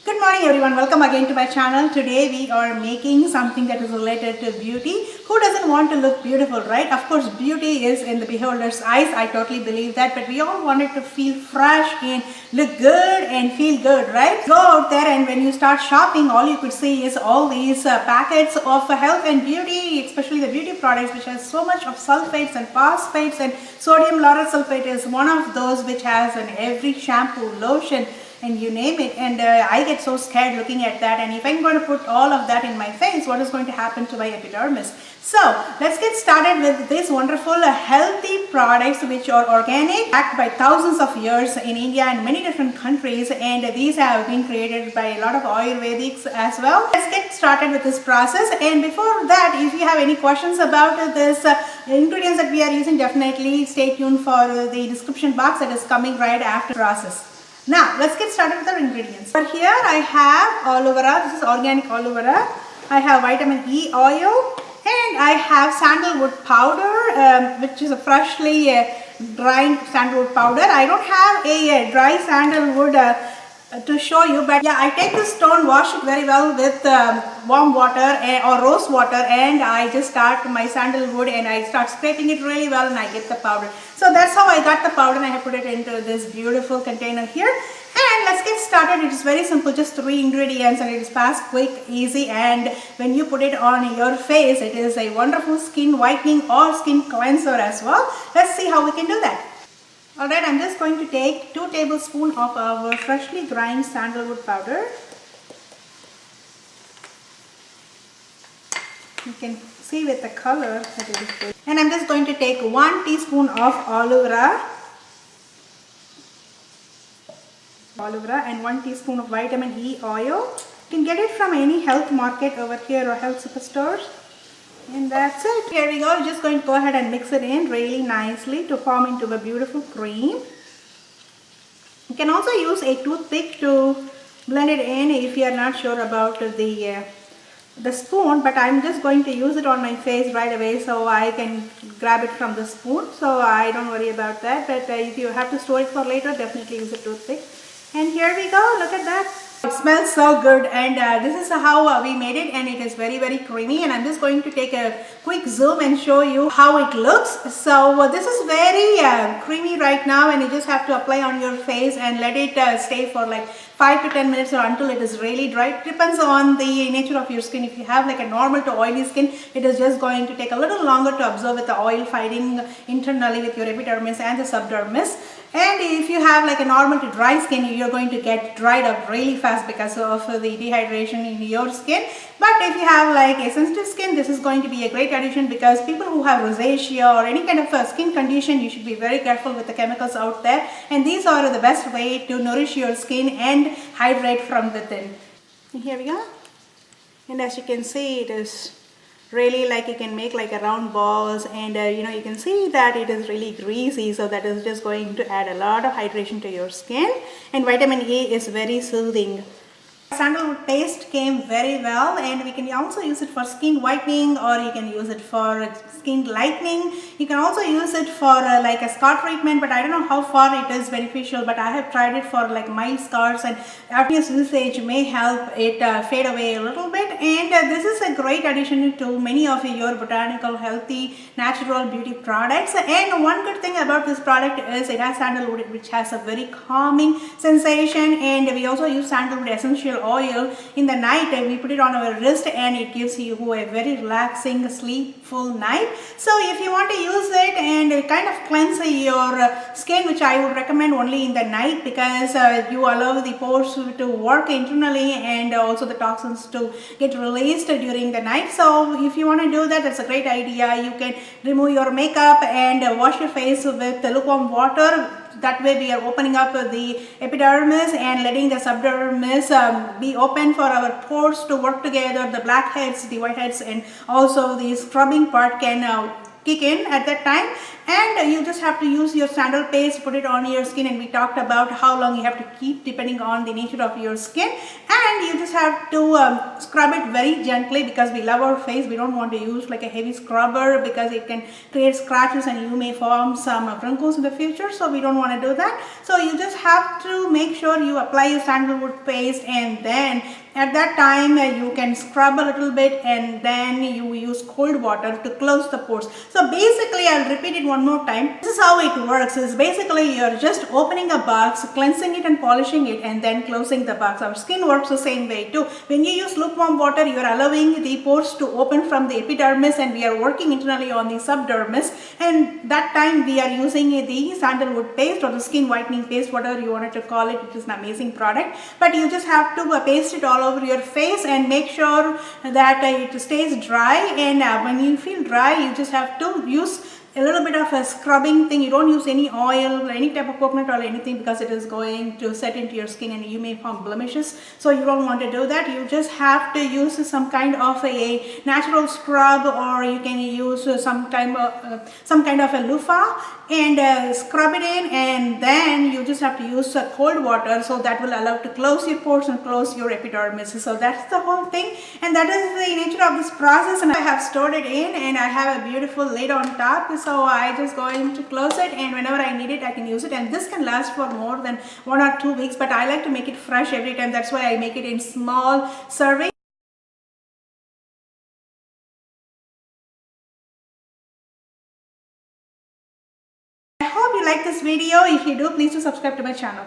Good morning everyone, welcome again to my channel. Today we are making something that is related to beauty. Who doesn't want to look beautiful, right? Of course, beauty is in the beholder's eyes. I totally believe that, but we all wanted to feel fresh and look good and feel good, right? Go out there and when you start shopping, all you could see is all these packets of health and beauty, especially the beauty products which has so much of sulfates and phosphates, and sodium lauryl sulfate is one of those which has in every shampoo, lotion, and you name it. And I get so scared looking at that, and if I'm going to put all of that in my face, what is going to happen to my epidermis? So let's get started with these wonderful healthy products which are organic, backed by thousands of years in India and many different countries, and these have been created by a lot of Ayurvedics as well. Let's get started with this process, and before that, if you have any questions about this ingredients that we are using, definitely stay tuned for the description box that is coming right after the process. Now let's get started with our ingredients. For here I have aloe vera. This is organic aloe vera. I have vitamin E oil, and I have sandalwood powder, which is a freshly dried sandalwood powder. I don't have a dry sandalwood to show you, but yeah, I take this stone, wash it very well with warm water or rose water, and I just start my sandalwood and I start scraping it really well, and I get the powder. So that's how I got the powder, and I have put it into this beautiful container here. And let's get started. It is very simple, just 3 ingredients, and it is fast, quick, easy, and when you put it on your face, it is a wonderful skin whitening or skin cleanser as well. Let's see how we can do that. Alright, I'm just going to take 2 tablespoons of our freshly grind sandalwood powder. You can see with the color that it is good. And I'm just going to take 1 teaspoon of aloe vera. And 1 teaspoon of vitamin E oil. You can get it from any health market over here or health superstores. And that's it. Here we go. We're just going to go ahead and mix it in really nicely to form into a beautiful cream. You can also use a toothpick to blend it in if you are not sure about the spoon, but I'm just going to use it on my face right away so I can grab it from the spoon, so I don't worry about that. But if you have to store it for later, definitely use a toothpick. And here we go. Look at that. It smells so good, and this is how we made it, and it is very creamy. And I'm just going to take a quick zoom and show you how it looks. So this is very creamy right now, and you just have to apply on your face and let it stay for like 5 to 10 minutes or until it is really dry. It depends on the nature of your skin. If you have like a normal to oily skin, it is just going to take a little longer to absorb with the oil fighting internally with your epidermis and the subdermis. And if you have like a normal to dry skin, you're going to get dried up really fast because of the dehydration in your skin. But if you have like a sensitive skin, this is going to be a great addition, because people who have rosacea or any kind of skin condition, you should be very careful with the chemicals out there. And these are the best way to nourish your skin and hydrate from within. And here we go. And as you can see, it is really like you can make like a round balls, and you can see that it is really greasy, so that is just going to add a lot of hydration to your skin. And vitamin E is very soothing. Sandalwood paste came very well, and we can also use it for skin whitening, or you can use it for skin lightening. You can also use it for like a scar treatment, but I don't know how far it is beneficial, but I have tried it for like mild scars, and after usage may help it fade away a little bit. And this is a great addition to many of your botanical, healthy, natural beauty products. And one good thing about this product is it has sandalwood, which has a very calming sensation, and we also use sandalwood essential oil in the night. We put it on our wrist, and it gives you a very relaxing, sleepful night. So if you want to use it and kind of cleanse your skin, which I would recommend only in the night, because you allow the pores to work internally and also the toxins to get released during the night. So if you want to do that, that's a great idea. You can remove your makeup and wash your face with lukewarm water. That way we are opening up the epidermis and letting the subdermis be open for our pores to work together. The blackheads, the whiteheads, and also the scrubbing part can kick in at that time, and you just have to use your sandal paste, put it on your skin, and we talked about how long you have to keep depending on the nature of your skin. And you just have to scrub it very gently, because we love our face. We don't want to use like a heavy scrubber because it can create scratches and you may form some wrinkles in the future, so we don't want to do that. So you just have to make sure you apply your sandalwood paste, and then at that time you can scrub a little bit, and then you use cold water to close the pores. So basically, I'll repeat it one more time. This is how it works. Is basically you're just opening a box, cleansing it and polishing it, and then closing the box. Our skin works the same way too. When you use lukewarm water, you're allowing the pores to open from the epidermis, and we are working internally on the subdermis, and that time we are using the sandalwood paste or the skin whitening paste, whatever you wanted to call it. It is an amazing product, but you just have to paste it all over your face and make sure that it stays dry. And when you feel dry, you just have to use a little bit of a scrubbing thing. You don't use any oil, any type of coconut oil, anything, because it is going to set into your skin and you may form blemishes. So you don't want to do that. You just have to use some kind of a natural scrub, or you can use some kind of a loofah and scrub it in, and then you just have to use cold water, so that will allow to close your pores and close your epidermis. So that's the whole thing, and that is the nature of this process. And I have stored it in, and I have a beautiful lid on top, so I just going to close it, and whenever I need it I can use it. And this can last for more than 1 or 2 weeks, but I like to make it fresh every time. That's why I make it in small servings. I hope you like this video. If you do, please do subscribe to my channel.